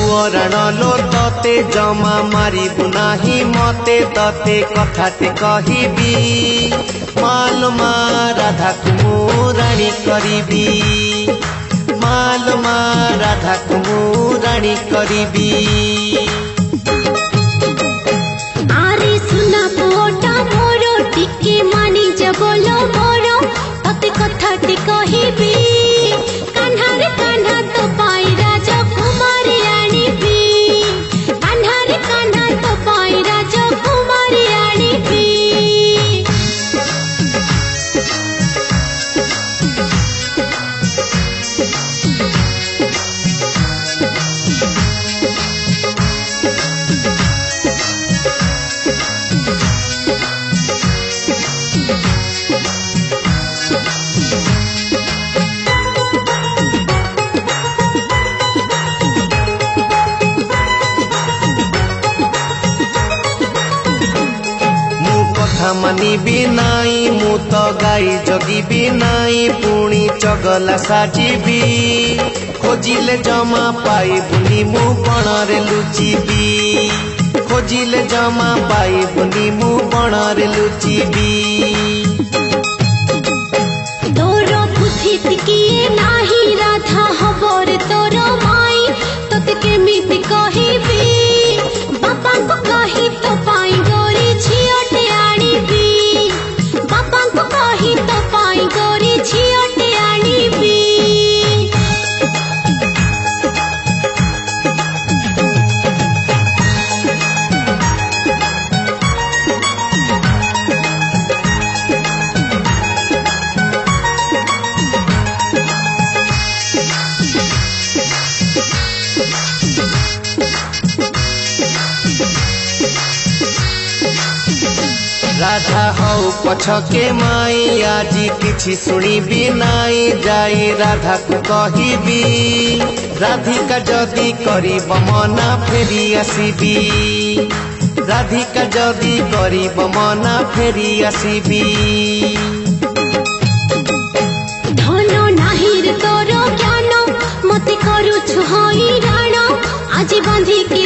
पुअराण लो तते जमा मारिबु नाही मते तते कथाटे कहिबी मालमा राधा मु राणी करिबी मालमा राधा मु राणी करिबी। आरे सुना पोटा मोरो टिके मानी जबलो मोरो तते कथाटे कहिबी कान्हा रे कान्हा तो पाई राजा कुमारी आनिबी कान्हा रे कान्हा तो पाई राजा कुमारी आनिबी। मानिबी नाई मु तो गाई जगिबी नाई पुणी चगला साजिबी खोजिले जमा पाइबुनी मु बणरे लुचिबी खोजिले जमा पाइबुनी मु बणरे लुचिबी। तोरो बुद्धि किए नाही राधा हबर तोरो माई तोते केमिति कहिबी बापा को कहि तो पाई गोरी झियोटे आनिबी बापा को कहि तो पाई गोरी झियोटे आनिबी। राधा हौ पछके माई आजी किछि शुणिबी नाई जाई राधा को कहिबी राधिका जदि करिब मना फेरी आसिबी राधिका जदि करिब मना फेरी आसिबी। धन नाहिर तोरो ज्ञान मते करू छु हई राण आज बांधी के